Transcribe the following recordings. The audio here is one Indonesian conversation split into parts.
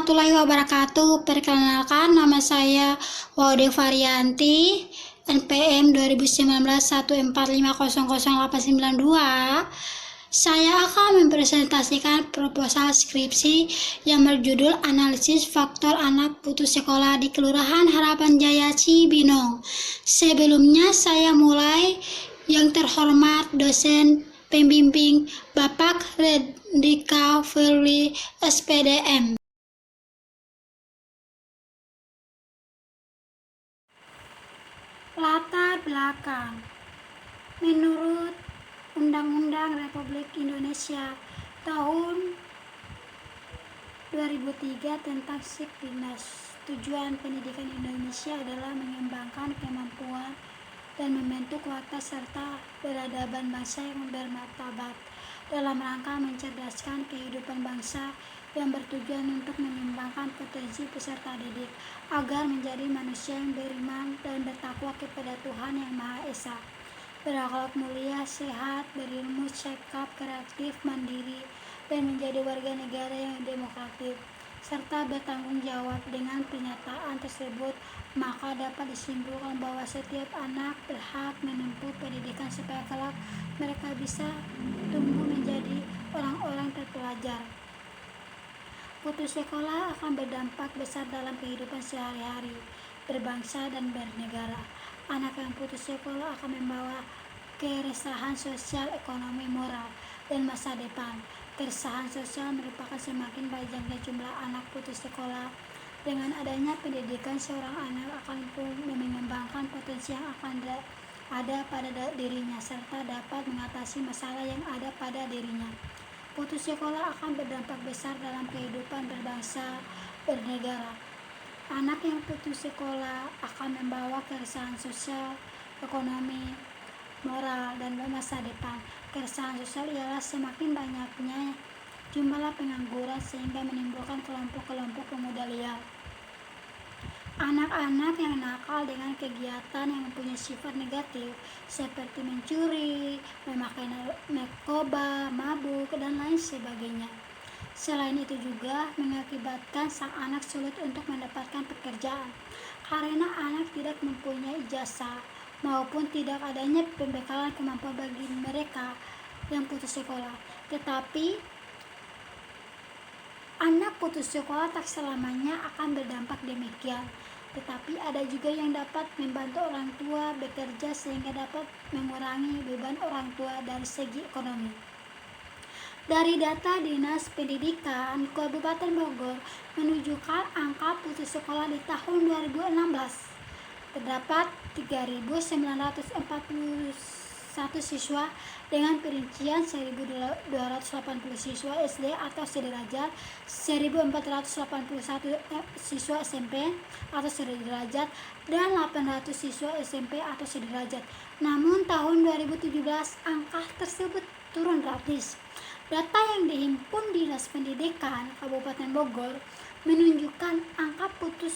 warahmatullahi wabarakatuh. Perkenalkan, nama saya Waude Varianti, NPM 2019 145000892. Saya akan mempresentasikan proposal skripsi yang berjudul Analisis Faktor Anak Putus Sekolah di Kelurahan Harapan Jaya Cibinong. Sebelumnya saya mulai. Yang terhormat dosen pembimbing Bapak Redika Firly SPDM. Latar belakang. Menurut Undang-Undang Republik Indonesia tahun 2003 tentang Sikdinas, tujuan pendidikan Indonesia adalah mengembangkan kemampuan dan membentuk watak serta peradaban bangsa yang bermartabat dalam rangka mencerdaskan kehidupan bangsa yang bertujuan untuk mengembangkan potensi peserta didik agar menjadi manusia yang beriman dan bertakwa kepada Tuhan Yang Maha Esa, berakhlak mulia, sehat, berilmu, cekap, kreatif, mandiri, dan menjadi warga negara yang demokratis serta bertanggung jawab. Dengan pernyataan tersebut, maka dapat disimpulkan bahwa setiap anak berhak menempuh pendidikan supaya kelak mereka bisa tumbuh menjadi orang-orang terpelajar. Putus sekolah akan berdampak besar dalam kehidupan sehari-hari, berbangsa dan bernegara. Anak yang putus sekolah akan membawa keresahan sosial, ekonomi, moral, dan masa depan. Keresahan sosial merupakan semakin banyaknya jumlah anak putus sekolah. Dengan adanya pendidikan, seorang anak akan mengembangkan potensi yang akan ada pada dirinya serta dapat mengatasi masalah yang ada pada dirinya. Putus sekolah akan berdampak besar dalam kehidupan berbangsa bernegara. Anak yang putus sekolah akan membawa keresahan sosial, ekonomi, moral, dan masa depan. Keresahan sosial ialah semakin banyaknya jumlah pengangguran sehingga menimbulkan kelompok-kelompok pemuda liar. Anak-anak yang nakal dengan kegiatan yang mempunyai sifat negatif seperti mencuri, memakai narkoba, mabuk, dan lain sebagainya. Selain itu juga mengakibatkan sang anak sulit untuk mendapatkan pekerjaan karena anak tidak mempunyai ijazah maupun tidak adanya pembekalan kemampuan bagi mereka yang putus sekolah. Tetapi anak putus sekolah tak selamanya akan berdampak demikian, tetapi ada juga yang dapat membantu orang tua bekerja sehingga dapat mengurangi beban orang tua dari segi ekonomi. Dari data Dinas Pendidikan Kabupaten Bogor menunjukkan angka putus sekolah di tahun 2016 terdapat 3.941 siswa dengan perincian 1.280 siswa SD atau sederajat, 1.481 siswa SMP atau sederajat, dan 800 siswa SMP atau sederajat. Namun tahun 2017 angka tersebut turun drastis. Data yang dihimpun Dinas Pendidikan Kabupaten Bogor menunjukkan angka putus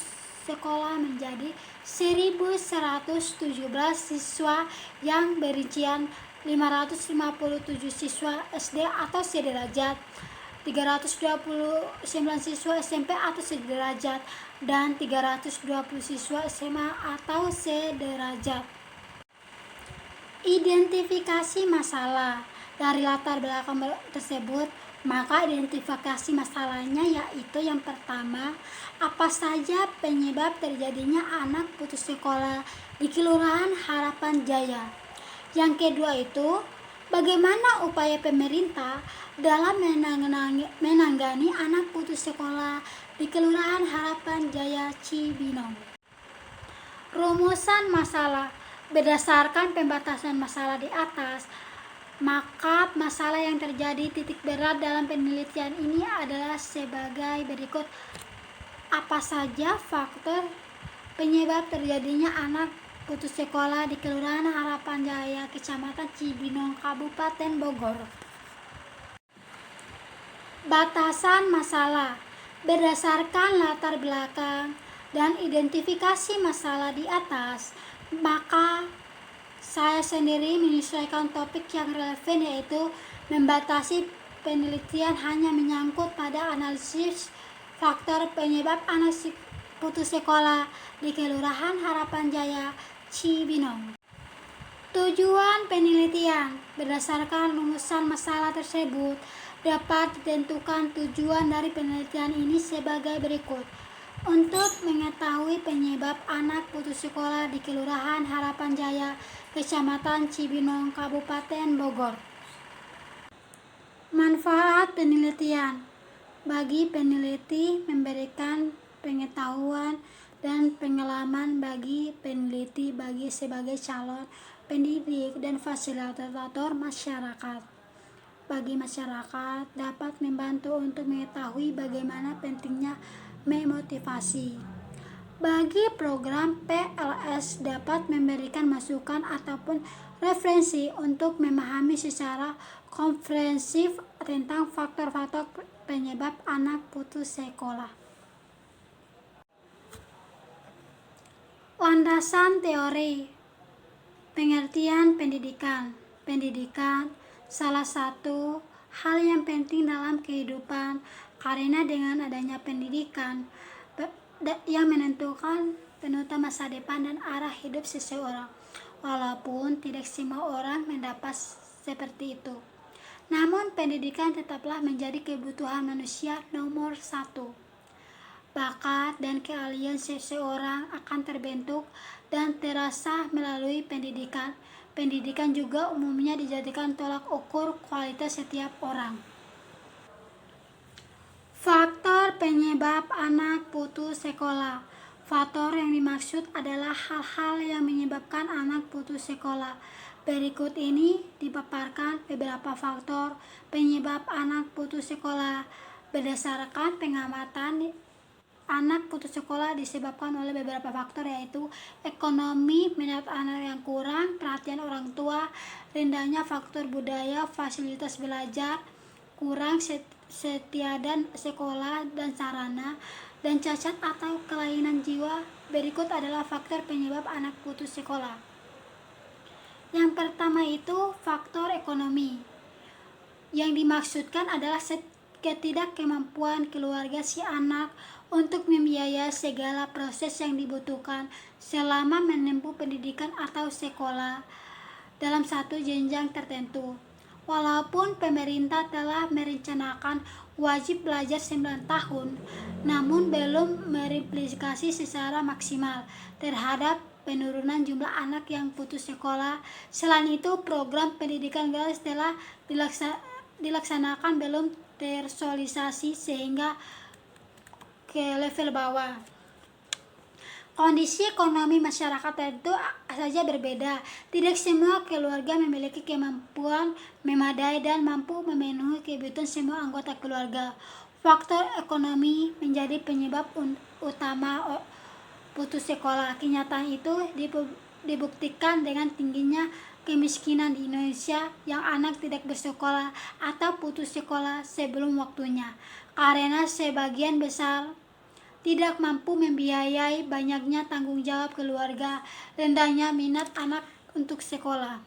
sekolah menjadi 1.117 siswa yang berincian 557 siswa SD atau sederajat, 329 siswa SMP atau sederajat, dan 320 siswa SMA atau sederajat. Identifikasi masalah. Dari latar belakang tersebut, maka identifikasi masalahnya yaitu yang pertama, apa saja penyebab terjadinya anak putus sekolah di Kelurahan Harapan Jaya. Yang kedua itu, bagaimana upaya pemerintah dalam menangani anak putus sekolah di Kelurahan Harapan Jaya Cibinong. Rumusan masalah. Berdasarkan pembatasan masalah di atas, maka masalah yang terjadi titik berat dalam penelitian ini adalah sebagai berikut. Apa saja faktor penyebab terjadinya anak putus sekolah di Kelurahan Harapan Jaya, Kecamatan Cibinong, Kabupaten Bogor? Batasan masalah. Berdasarkan latar belakang dan identifikasi masalah di atas, maka saya sendiri menyesuaikan topik yang relevan, yaitu membatasi penelitian hanya menyangkut pada analisis Faktor penyebab anak putus sekolah di Kelurahan Harapan Jaya, Cibinong. Tujuan penelitian berdasarkan rumusan masalah tersebut dapat ditentukan. Tujuan dari penelitian ini sebagai berikut. Untuk mengetahui penyebab anak putus sekolah di Kelurahan Harapan Jaya, Kecamatan Cibinong, Kabupaten Bogor. Manfaat penelitian. Bagi peneliti, memberikan pengetahuan dan pengalaman bagi peneliti sebagai calon pendidik dan fasilitator masyarakat. Bagi masyarakat dapat membantu untuk mengetahui bagaimana pentingnya memotivasi. Bagi program PLS dapat memberikan masukan ataupun referensi untuk memahami secara komprehensif tentang faktor-faktor penyebab anak putus sekolah. Landasan teori. Pengertian pendidikan. Pendidikan salah satu hal yang penting dalam kehidupan, karena dengan adanya pendidikan yang menentukan penutup masa depan dan arah hidup seseorang. Walaupun tidak semua orang mendapat seperti itu, namun pendidikan tetaplah menjadi kebutuhan manusia nomor satu. Bakat dan keahlian seseorang akan terbentuk dan terasa melalui pendidikan. Pendidikan juga umumnya dijadikan tolak ukur kualitas setiap orang. Faktor penyebab anak putus sekolah. Faktor yang dimaksud adalah hal-hal yang menyebabkan anak putus sekolah. Berikut ini dipaparkan beberapa faktor penyebab anak putus sekolah. Berdasarkan pengamatan, anak putus sekolah disebabkan oleh beberapa faktor, yaitu ekonomi, minat anak yang kurang, perhatian orang tua, rendahnya faktor budaya, fasilitas belajar, kurang setiadan sekolah dan sarana, dan cacat atau kelainan jiwa. Berikut adalah faktor penyebab anak putus sekolah. Yang pertama itu faktor ekonomi. Yang dimaksudkan adalah ketidakkemampuan keluarga si anak untuk membiayai segala proses yang dibutuhkan selama menempuh pendidikan atau sekolah dalam satu jenjang tertentu. Walaupun pemerintah telah merencanakan wajib belajar 9 tahun, namun belum mereplikasi secara maksimal terhadap penurunan jumlah anak yang putus sekolah. Selain itu, program pendidikan gratis telah dilaksanakan belum tersosialisasi sehingga ke level bawah. Kondisi ekonomi masyarakat tentu saja berbeda. Tidak semua keluarga memiliki kemampuan memadai dan mampu memenuhi kebutuhan semua anggota keluarga. Faktor ekonomi menjadi penyebab utama putus sekolah. Kenyataan itu dibuktikan dengan tingginya kemiskinan di Indonesia yang anak tidak bersekolah atau putus sekolah sebelum waktunya karena sebagian besar tidak mampu membiayai, banyaknya tanggung jawab keluarga, rendahnya minat anak untuk sekolah.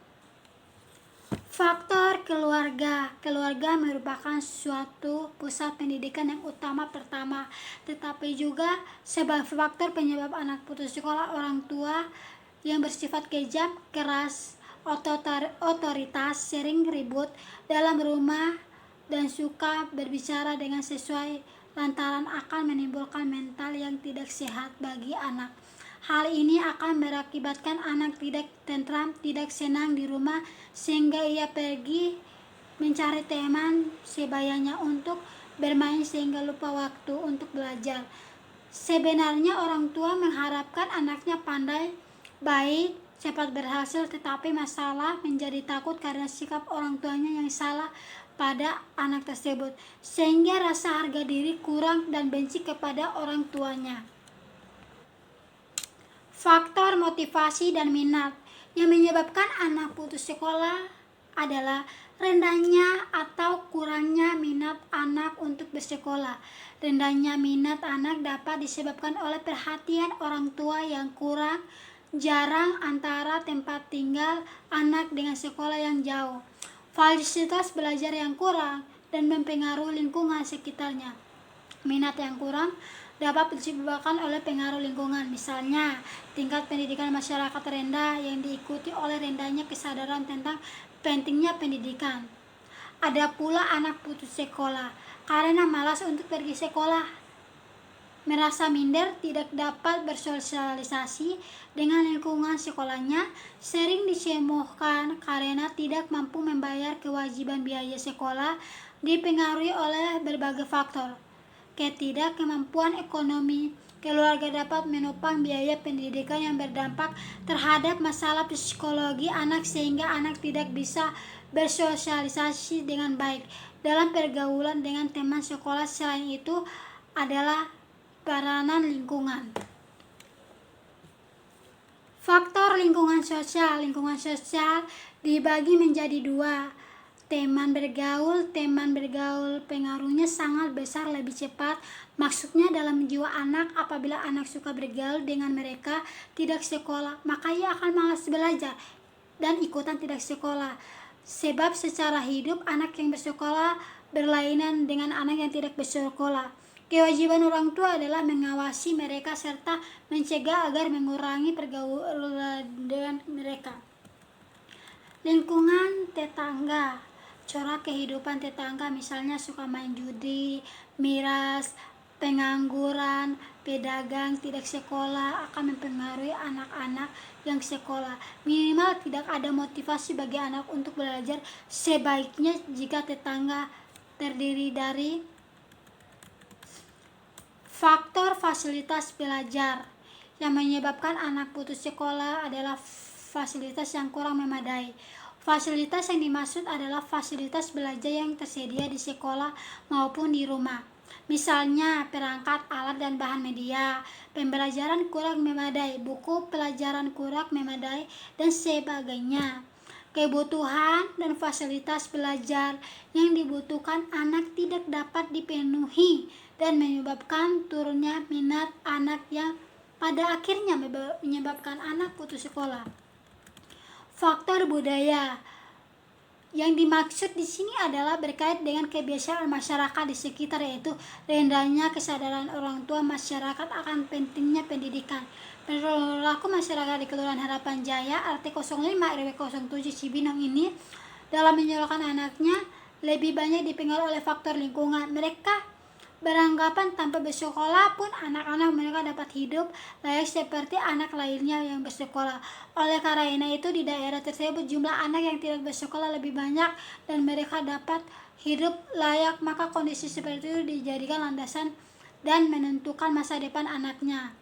Faktor keluarga. Keluarga merupakan suatu pusat pendidikan yang utama pertama, tetapi juga sebagai faktor penyebab anak putus sekolah orang tua yang bersifat kejam, keras, otoritas, sering ribut dalam rumah dan suka berbicara dengan sesuai lantaran akan menimbulkan mental yang tidak sehat bagi anak. Hal ini akan berakibatkan anak tidak tentram, tidak senang di rumah, sehingga ia pergi mencari teman sebayanya untuk bermain sehingga lupa waktu untuk belajar. Sebenarnya orang tua mengharapkan anaknya pandai, baik, cepat berhasil, tetapi masalah menjadi takut karena sikap orang tuanya yang salah pada anak tersebut, sehingga rasa harga diri kurang dan benci kepada orang tuanya. Faktor motivasi dan minat. Yang menyebabkan anak putus sekolah adalah rendahnya atau kurangnya minat anak untuk bersekolah. Rendahnya minat anak dapat disebabkan oleh perhatian orang tua yang kurang, jarang antara tempat tinggal anak dengan sekolah yang jauh, fasilitas belajar yang kurang, dan mempengaruhi lingkungan sekitarnya. minat yang kurang dapat disebabkan oleh pengaruh lingkungan, misalnya tingkat pendidikan masyarakat rendah yang diikuti oleh rendahnya kesadaran tentang pentingnya pendidikan. Ada pula anak putus sekolah karena malas untuk pergi sekolah, merasa minder, tidak dapat bersosialisasi dengan lingkungan sekolahnya, sering dicemohkan karena tidak mampu membayar kewajiban biaya sekolah, dipengaruhi oleh berbagai faktor. Ketidakkemampuan ekonomi keluarga dapat menopang biaya pendidikan yang berdampak terhadap masalah psikologi anak sehingga anak tidak bisa bersosialisasi dengan baik dalam pergaulan dengan teman sekolah. Selain itu adalah peranan lingkungan. Faktor lingkungan sosial. Lingkungan sosial dibagi menjadi dua. Teman bergaul pengaruhnya sangat besar, lebih cepat. Maksudnya dalam jiwa anak, apabila anak suka bergaul dengan mereka tidak sekolah, maka ia akan malas belajar dan ikutan tidak sekolah. Sebab secara hidup anak yang bersekolah berlainan dengan anak yang tidak bersekolah. Kewajiban orang tua adalah mengawasi mereka serta mencegah agar mengurangi pergaulan dengan mereka. Lingkungan tetangga. Corak kehidupan tetangga misalnya suka main judi, miras, pengangguran, pedagang tidak sekolah akan mempengaruhi anak-anak yang sekolah. Minimal tidak ada motivasi bagi anak untuk belajar. Sebaiknya jika tetangga terdiri dari faktor fasilitas belajar. Yang menyebabkan anak putus sekolah adalah fasilitas yang kurang memadai. Fasilitas yang dimaksud adalah fasilitas belajar yang tersedia di sekolah maupun di rumah. Misalnya perangkat, alat dan bahan media, pembelajaran kurang memadai, buku pelajaran kurang memadai, dan sebagainya. Kebutuhan dan fasilitas belajar yang dibutuhkan anak tidak dapat dipenuhi dan menyebabkan turunnya minat anak yang pada akhirnya menyebabkan anak putus sekolah. Faktor budaya. Yang dimaksud di sini adalah berkait dengan kebiasaan masyarakat di sekitar, yaitu rendahnya kesadaran orang tua masyarakat akan pentingnya pendidikan. Perilaku masyarakat di Kelurahan Harapan Jaya, RT 05 RW 07 Cibinong ini dalam menyalurkan anaknya lebih banyak dipengaruhi oleh faktor lingkungan. Mereka beranggapan tanpa bersekolah pun anak-anak mereka dapat hidup layak seperti anak lainnya yang bersekolah. Oleh karena itu di daerah tersebut jumlah anak yang tidak bersekolah lebih banyak dan mereka dapat hidup layak, maka kondisi seperti itu dijadikan landasan dan menentukan masa depan anaknya.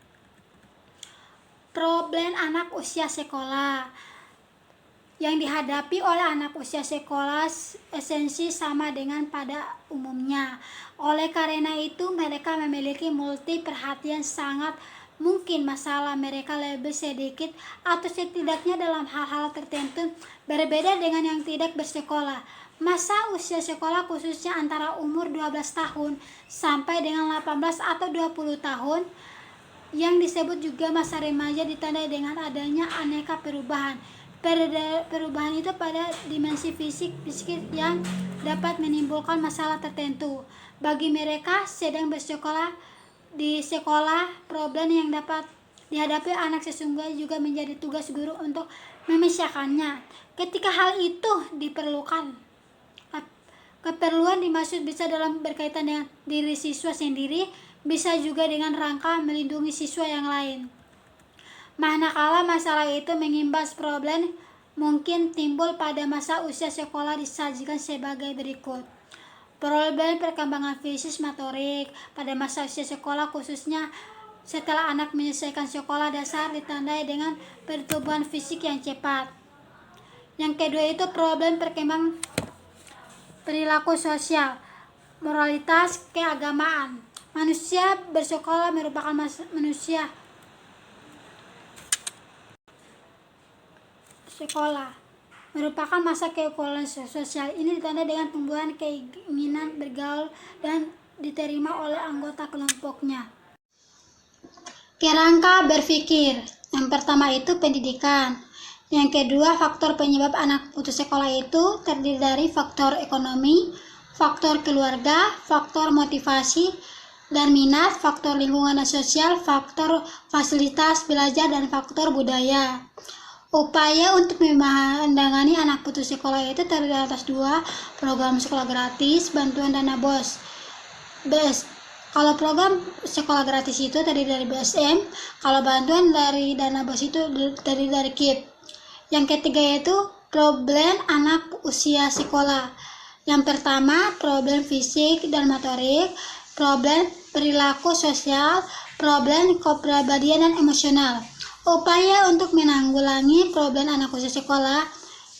Problem anak usia sekolah. Yang dihadapi oleh anak usia sekolah esensi sama dengan pada umumnya. Oleh karena itu mereka memiliki multi perhatian, sangat mungkin masalah mereka lebih sedikit atau setidaknya dalam hal-hal tertentu berbeda dengan yang tidak bersekolah. Masa usia sekolah khususnya antara umur 12 tahun sampai dengan 18 atau 20 tahun yang disebut juga masa remaja ditandai dengan adanya aneka perubahan. Perubahan itu pada dimensi fisik yang dapat menimbulkan masalah tertentu. Bagi mereka sedang bersekolah di sekolah, problem yang dapat dihadapi anak sesungguhnya juga menjadi tugas guru untuk memisahkannya. Ketika hal itu diperlukan, keperluan dimaksud bisa dalam berkaitan dengan diri siswa sendiri, bisa juga dengan rangka melindungi siswa yang lain. Manakala masalah itu mengimbas problem mungkin timbul pada masa usia sekolah disajikan sebagai berikut. Problem perkembangan fisik motorik pada masa usia sekolah khususnya setelah anak menyelesaikan sekolah dasar ditandai dengan pertumbuhan fisik yang cepat. Yang kedua itu problem perkembangan perilaku sosial, moralitas, keagamaan. Manusia bersekolah merupakan manusia sekolah merupakan masa keekonomian sosial. Ini ditandai dengan tumbuhan keinginan bergaul dan diterima oleh anggota kelompoknya. Kerangka berpikir. Yang pertama itu pendidikan. Yang kedua, faktor penyebab anak putus sekolah itu terdiri dari faktor ekonomi, faktor keluarga, faktor motivasi, dan minat, faktor lingkungan dan sosial, faktor fasilitas belajar, dan faktor budaya. Upaya untuk menangani anak putus sekolah itu terdiri atas 2, program sekolah gratis, bantuan dana BOS. Kalau program sekolah gratis itu terdiri dari BSM, kalau bantuan dari dana BOS itu terdiri dari KIP. Yang ketiga yaitu problem anak usia sekolah. Yang pertama, problem fisik dan motorik, problem perilaku sosial, problem kepribadian dan emosional. Upaya untuk menanggulangi problem anak usia sekolah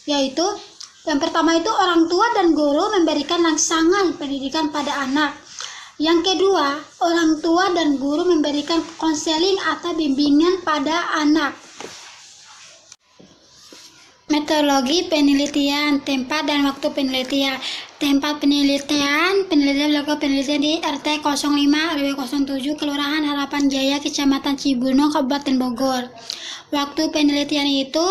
yaitu yang pertama itu orang tua dan guru memberikan rangsangan pendidikan pada anak. Yang kedua, orang tua dan guru memberikan konseling atau bimbingan pada anak. Metodologi penelitian, tempat dan waktu penelitian. Tempat penelitian dilakukan penelitian di RT 05 RW 07 Kelurahan Harapan Jaya, Kecamatan Cibinong, Kabupaten Bogor. Waktu penelitian itu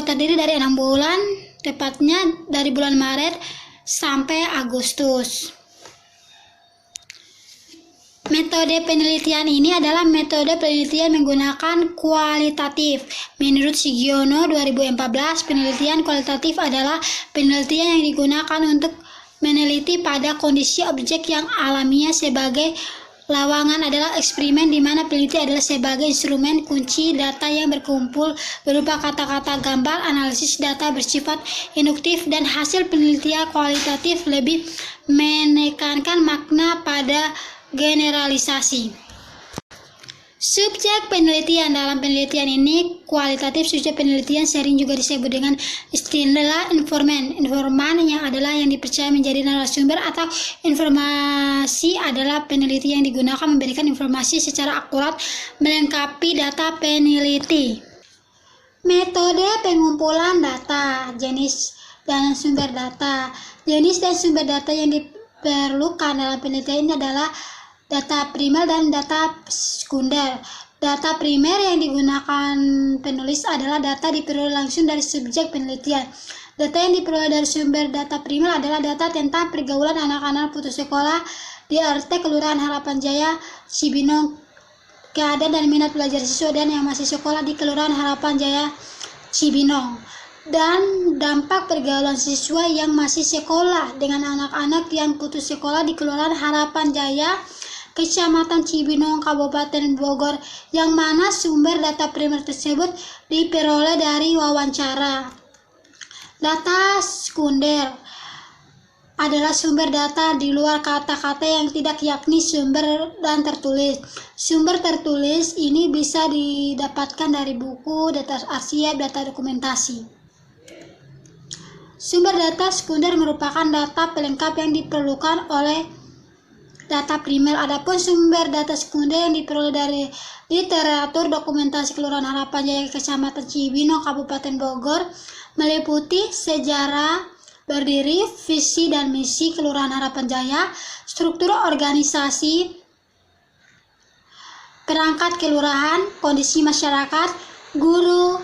terdiri dari 6 bulan, tepatnya dari bulan Maret sampai Agustus. Metode penelitian ini adalah metode penelitian menggunakan kualitatif. Menurut Sugiono 2014, penelitian kualitatif adalah penelitian yang digunakan untuk meneliti pada kondisi objek yang alamiah. Sebagai lawangan adalah eksperimen di mana peneliti adalah sebagai instrumen kunci data yang berkumpul berupa kata-kata, gambar, analisis data bersifat induktif, dan hasil penelitian kualitatif lebih menekankan makna pada generalisasi. Subjek penelitian. Dalam penelitian ini kualitatif, subjek penelitian sering juga disebut dengan istilah informan. Informan yang adalah yang dipercaya menjadi narasumber atau informasi adalah peneliti yang digunakan memberikan informasi secara akurat melengkapi data peneliti. Metode pengumpulan data, jenis dan sumber data. Jenis dan sumber data yang diperlukan dalam penelitian ini adalah data primer dan data sekunder. Data primer yang digunakan penulis adalah data diperoleh langsung dari subjek penelitian. Data yang diperoleh dari sumber data primer adalah data tentang pergaulan anak-anak putus sekolah di RT Kelurahan Harapan Jaya, Cibinong, keadaan dan minat belajar siswa dan yang masih sekolah di Kelurahan Harapan Jaya, Cibinong, dan dampak pergaulan siswa yang masih sekolah dengan anak-anak yang putus sekolah di Kelurahan Harapan Jaya, Kecamatan Cibinong, Kabupaten Bogor, yang mana sumber data primer tersebut diperoleh dari wawancara. Data sekunder adalah sumber data di luar kata-kata yang tidak, yakni sumber dan tertulis. Sumber tertulis ini bisa didapatkan dari buku, data arsip, data dokumentasi. Sumber data sekunder merupakan data pelengkap yang diperlukan oleh data primer. Adapun sumber data sekunder yang diperoleh dari literatur dokumentasi Kelurahan Harapan Jaya, Kecamatan Cibinong, Kabupaten Bogor, meliputi sejarah berdiri, visi dan misi Kelurahan Harapan Jaya, struktur organisasi perangkat kelurahan, kondisi masyarakat, guru,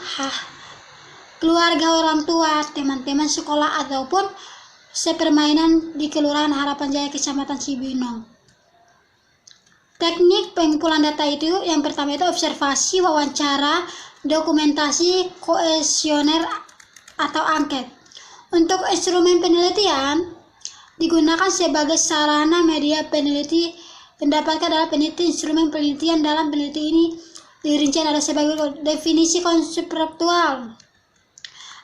keluarga, orang tua, teman-teman sekolah ataupun sepermainan di Kelurahan Harapan Jaya, Kecamatan Cibinong. Teknik pengumpulan data itu yang pertama itu observasi, wawancara, dokumentasi, kuesioner atau angket. Untuk instrumen penelitian digunakan sebagai sarana media peneliti mendapatkan adalah peneliti. Instrumen penelitian dalam peneliti ini dirinci ada sebagai definisi konseptual.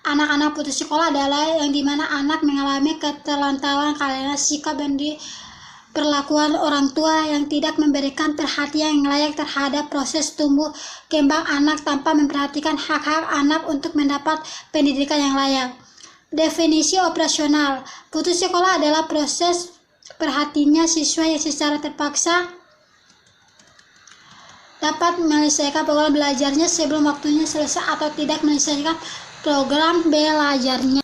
Anak-anak putus sekolah adalah yang dimana anak mengalami ketelantaran karena sikap dan perlakuan orang tua yang tidak memberikan perhatian yang layak terhadap proses tumbuh kembang anak tanpa memperhatikan hak-hak anak untuk mendapat pendidikan yang layak. Definisi operasional. Putus sekolah adalah proses perhatinya siswa yang secara terpaksa dapat menyelesaikan program belajarnya sebelum waktunya selesai atau tidak menyelesaikan program belajarnya.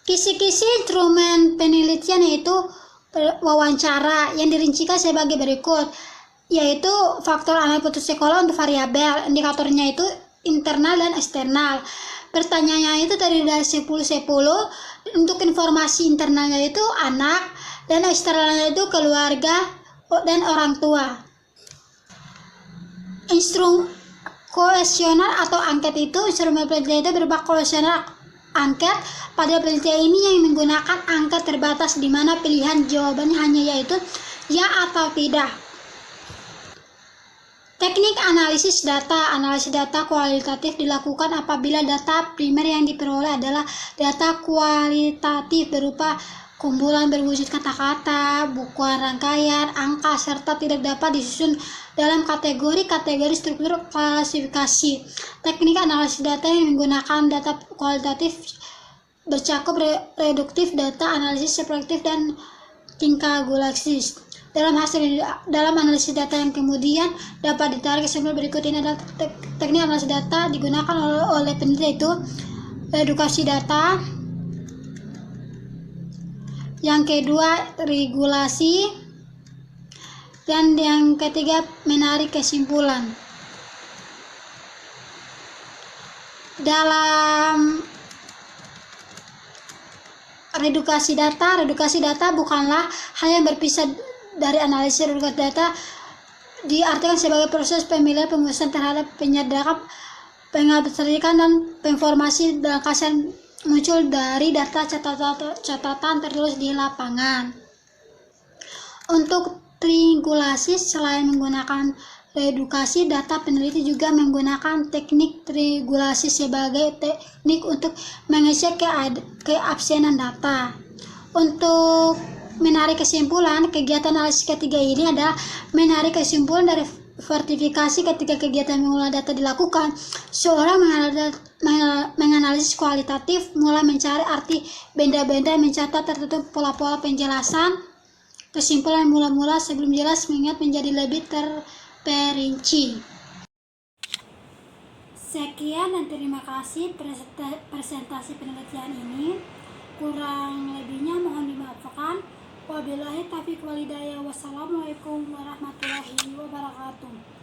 Kisi-kisi instrumen penelitian yaitu wawancara yang dirincikan sebagai berikut, yaitu faktor anak putus sekolah untuk variabel, indikatornya itu internal dan eksternal. pertanyaannya itu terdiri dari 10. Untuk informasi internalnya itu anak, dan eksternalnya itu keluarga dan orang tua. Kuesioner atau angket itu, instrumen penelitian itu berupa kuesioner angket. Pada penelitian ini yang menggunakan angka terbatas di mana pilihan jawabannya hanya yaitu ya atau tidak. Teknik analisis data. Analisis data kualitatif dilakukan apabila data primer yang diperoleh adalah data kualitatif berupa kumpulan berwujud kata-kata, bukuan rangkaian, angka, serta tidak dapat disusun dalam kategori struktur klasifikasi. Teknik analisis data yang menggunakan data kualitatif bercakup reduktif, data analisis separatif, dan tingkah gulasis. Dalam analisis data yang kemudian dapat ditarik kesimpulan berikut ini adalah teknik analisis data digunakan oleh peneliti, yaitu edukasi data, yang kedua regulasi, dan yang ketiga menarik kesimpulan. Dalam redukasi data bukanlah hal yang berpisah dari analisis. Redukasi data diartikan sebagai proses pemilihan pengurusan terhadap pengabstrakan dan informasi dalam kasan muncul dari data catatan tertulis di lapangan. Untuk triangulasi, selain menggunakan redukasi data, peneliti juga menggunakan teknik triangulasi sebagai teknik untuk mengecek keabsenan data. Untuk menarik kesimpulan, kegiatan analisis ketiga ini adalah menarik kesimpulan dari verifikasi. Ketika kegiatan mengolah data dilakukan, seorang menganalisis kualitatif mulai mencari arti benda-benda, mencatat tertutup pola-pola penjelasan, kesimpulan mula-mula sebelum jelas, mengingat menjadi lebih terperinci. Sekian dan terima kasih presentasi penelitian ini. Kurang lebihnya mohon dimaafkan. Wabillahi taufiq wal hidayah. Wassalamualaikum warahmatullahi wabarakatuh.